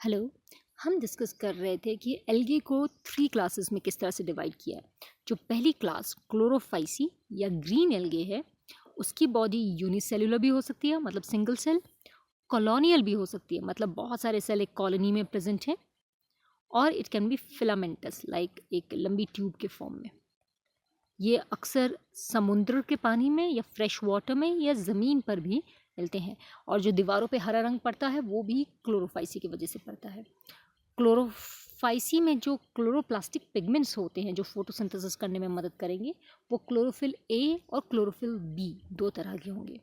Hello. हम discuss कर रहे थे कि एल्गे को थ्री क्लासेस में किस तरह से डिवाइड किया है। जो पहली क्लास क्लोरोफाइसी या ग्रीन एल्गे है, उसकी बॉडी यूनिसेलुलर भी हो सकती है, मतलब सिंगल सेल। कॉलोनियल भी हो सकती है, मतलब बहुत सारे सेल एक कॉलोनी में प्रेजेंट हैं। और it can be filamentous, like एक लंबी ट्यूब के फॉर्म में। ये अक्सर समुद्र के पानी में या फ्रेश वाटर में या ज़मीन पर भी मिलते हैं। और जो दीवारों पे हरा रंग पड़ता है वो भी क्लोरोफाइसी की वजह से पड़ता है। क्लोरोफाइसी में जो क्लोरोप्लास्टिक पिगमेंट्स होते हैं जो फोटोसिंथेसिस करने में मदद करेंगे, वो क्लोरोफिल ए और क्लोरोफिल बी दो तरह के होंगे।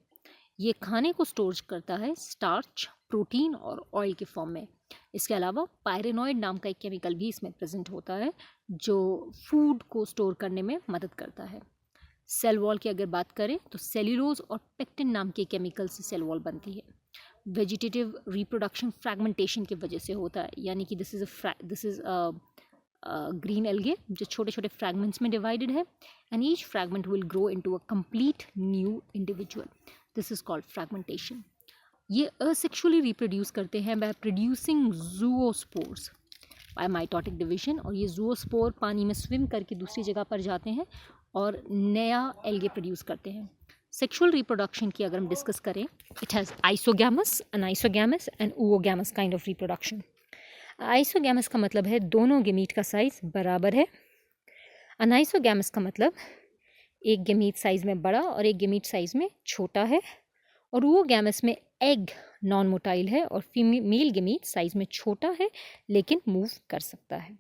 ये खाने को स्टोर करता है स्टार्च, प्रोटीन और ऑयल के फॉर्म में। इसके अलावा पायरेनॉइड नाम का एक केमिकल भी इसमें प्रेजेंट होता है जो फूड को स्टोर करने में मदद करता है। सेल वॉल की अगर बात करें तो सेल्यूलोज और पेक्टिन नाम के केमिकल से सेल वॉल बनती है। वेजिटेटिव रिप्रोडक्शन फ्रैगमेंटेशन की वजह से होता है, यानी कि दिस इज ग्रीन एल्गे जो छोटे छोटे फ्रैगमेंट्स में डिवाइडेड है, and each fragment will grow into a complete new individual. This is called fragmentation. ये असेक्सुअली रिप्रोड्यूस करते हैं by producing zoospores by mitotic division, और ये जूओस्पोर पानी में स्विम करके दूसरी जगह पर जाते हैं और नया एल्गे प्रोड्यूस करते हैं। सेक्सुअल रिप्रोडक्शन की अगर हम डिस्कस करें, it has isogamous, anisogamous and oogamous kind of reproduction. Isogamous का मतलब है दोनों गेमीट का साइज बराबर है। अनआइसोगैमस का मतलब एक गेमीट साइज में बड़ा और एक गेमीट साइज में छोटा है। और oogamous में एग नॉन मोटाइल है और फीमेल गेमीट साइज में छोटा है लेकिन मूव कर सकता है।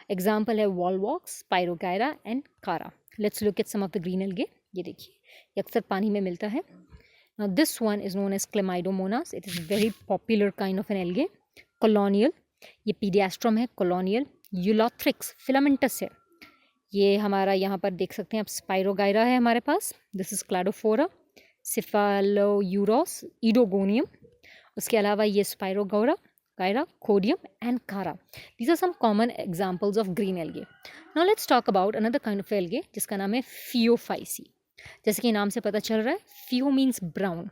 एग्जाम्पल है volvox, spirogyra and chara. Let's look at some of the green algae. ये देखिए, ये अक्सर पानी में मिलता है। Now this one is known as Chlamydomonas. It is very popular kind of an algae. Colonial, ये पीडियास्ट्रम है। कॉलोनियल, यूलोथ्रिक्स फिलामेंटस है। ये हमारा यहाँ पर देख सकते हैं आप, स्पाइरोगायरा है हमारे पास। This is क्लाडोफोरा, सिफालोयूरोस, इडोगोनियम। उसके अलावा ये स्पाइरोगौरा, गायरा, खोडियम and chara. These are some common examples of green algae. Now let's talk about another kind of algae जिसका नाम है फियोफाइसी। जैसे कि नाम से पता चल रहा है, फियो मीन्स ब्राउन।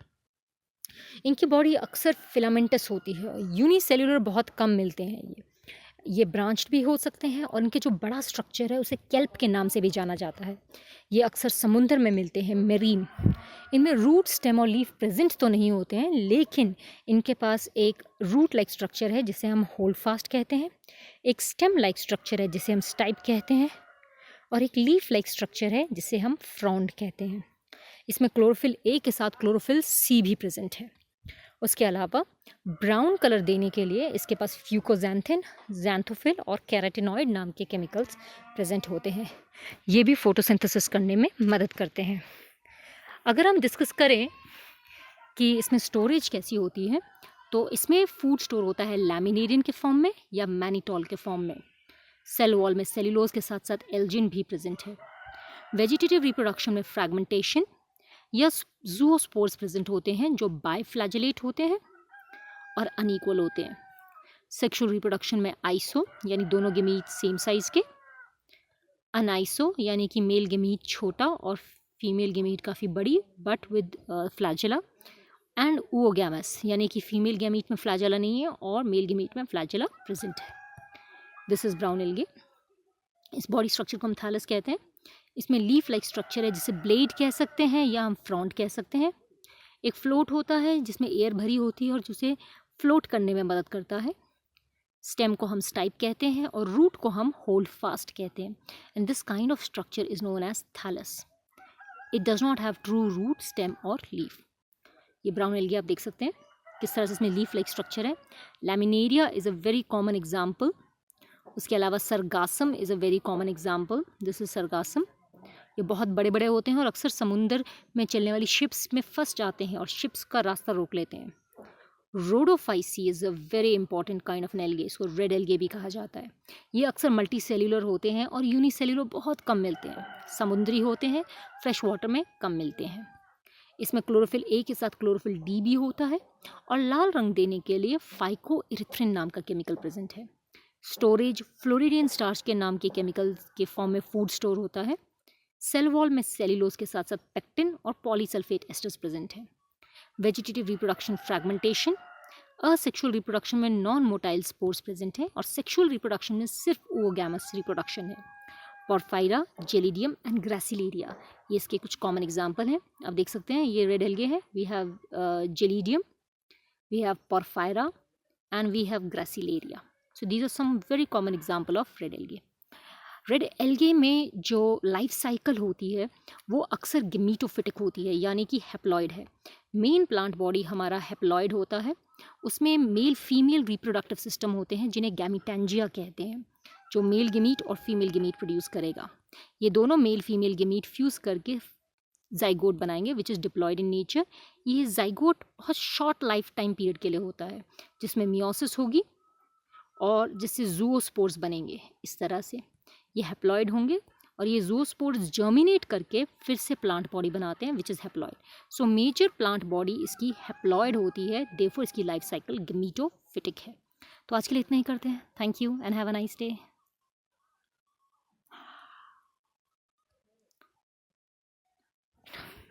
इनकी बॉडी अक्सर फिलामेंटस होती है, यूनिसेल्युलर बहुत कम मिलते हैं। ये ब्रांच्ड भी हो सकते हैं और इनके जो बड़ा स्ट्रक्चर है उसे केल्प के नाम से भी जाना जाता है। ये अक्सर समुद्र में मिलते हैं, मेरीन। इनमें रूट, स्टेम और लीफ प्रेजेंट तो नहीं होते हैं, लेकिन इनके पास एक रूट लाइक स्ट्रक्चर है जिसे हम होल्ड फास्ट कहते हैं, एक स्टेम लाइक स्ट्रक्चर है जिसे हम स्टाइप कहते हैं, और एक लीफ लाइक स्ट्रक्चर है जिसे हम फ्रॉन्ड कहते हैं। इसमें क्लोरोफिल ए के साथ क्लोरोफिल सी भी प्रेजेंट है। उसके अलावा ब्राउन कलर देने के लिए इसके पास फ्यूकोजैंथिन, जैंथोफिल और कैराटिनॉइड नाम के केमिकल्स प्रेजेंट होते हैं। ये भी फोटोसिंथेसिस करने में मदद करते हैं। अगर हम डिस्कस करें कि इसमें स्टोरेज कैसी होती है, तो इसमें फूड स्टोर होता है लैमिनेरियन के फॉर्म में या मैनिटॉल के फॉर्म में। सेल वॉल में सेल्यूलोज के साथ साथ एल्जिन भी प्रेजेंट है। वेजिटेटिव रिप्रोडक्शन में फ्रैगमेंटेशन या जूओस्पोर्स प्रेजेंट होते हैं जो बाइफ्लैजेलेट होते हैं और अनइक्वल होते हैं। सेक्सुअल रिप्रोडक्शन में आइसो यानी दोनों गेमीट सेम साइज के, अनआइसो यानी कि मेल गेमीट छोटा और फीमेल गेमीट काफ़ी बड़ी but with flagella, and oogamous यानी कि फीमेल गेमीट में फ्लैजेला नहीं है और मेल गेमीट में फ्लैजेला प्रेजेंट है। This is brown algae. इस बॉडी स्ट्रक्चर को हम थैलस कहते हैं। इसमें लीफ लाइक स्ट्रक्चर है जिसे ब्लेड कह सकते हैं या हम फ्रॉन्ट कह सकते हैं। एक फ्लोट होता है जिसमें एयर भरी होती है और जिसे फ्लोट करने में मदद करता है। स्टेम को हम स्टाइप कहते हैं और रूट को हम होल्ड फास्ट कहते हैं, and this kind of structure is known as thallus. It does not have true root, stem और लीफ। ये ब्राउन एल्गे आप देख सकते हैं किस तरह से इसमें लीफ लाइक स्ट्रक्चर है। Laminaria is a very common example. उसके अलावा sargassum is a very common example. This is sargassum. ये बहुत बड़े बड़े होते हैं और अक्सर समुंदर में चलने वाली शिप्स में फंस जाते हैं और शिप्स का रास्ता रोक लेते हैं। Rhodophyceae is a very important kind of an algae. इसको रेड एल्गे भी कहा जाता है। ये अक्सर मल्टी सेल्यूलर होते हैं और यूनिसेल्यूलर बहुत कम मिलते हैं। समुद्री होते हैं, फ्रेश वाटर में कम मिलते हैं। इसमें क्लोरोफिल ए के साथ क्लोरोफिल डी भी होता है और लाल रंग देने के लिए फाइकोइरिथ्रिन नाम का केमिकल प्रेजेंट है। स्टोरेज फ्लोरिडियन स्टार्च के नाम के केमिकल के फॉर्म में फूड स्टोर होता है। सेल वॉल में सेल्यूलोज के साथ साथ पेक्टिन और पॉलीसल्फेट एस्टर्स प्रेजेंट हैं। Vegetative reproduction fragmentation, asexual reproduction में नॉन मोटाइल स्पोर्स प्रेजेंट है और सेक्सुअल रिप्रोडक्शन में सिर्फ ओगैमस रिप्रोडक्शन है। पोरफायरा, जेलिडियम एंड ग्रासिलेरिया, ये इसके कुछ कॉमन एग्जाम्पल हैं। आप देख सकते हैं ये रेड एल्गे है। We have gelidium, we have porphyra and we have gracilaria. So these are some very common example of red algae. Red algae में जो लाइफ साइकिल होती है वो अक्सर गेमीटोफिटिक होती है, यानी कि हैप्लॉइड है। मेन प्लांट बॉडी हमारा हैप्लॉइड होता है। उसमें मेल फीमेल रिप्रोडक्टिव सिस्टम होते हैं जिन्हें गैमीटेंजिया कहते हैं, जो मेल गेमीट और फीमेल गेमीट प्रोड्यूस करेगा। ये दोनों मेल फीमेल गेमीट फ्यूज़ करके जाइगोट बनाएंगे which is diploid in nature. ये जाइगोट बहुत शॉर्ट लाइफ टाइम पीरियड के लिए होता है, जिसमें मियोसिस होगी और जिससे जूओस्पोर्स बनेंगे। इस तरह से ये हैप्लॉइड होंगे और ये जूओस्पोर्स जर्मिनेट करके फिर से प्लांट बॉडी बनाते हैं which is haploid. So major plant body इसकी हैप्लॉइड होती है, देयरफॉर इसकी लाइफ साइकिल गेमीटोफिटिक है। तो आज के लिए इतना ही करते हैं। Thank you and have a nice day.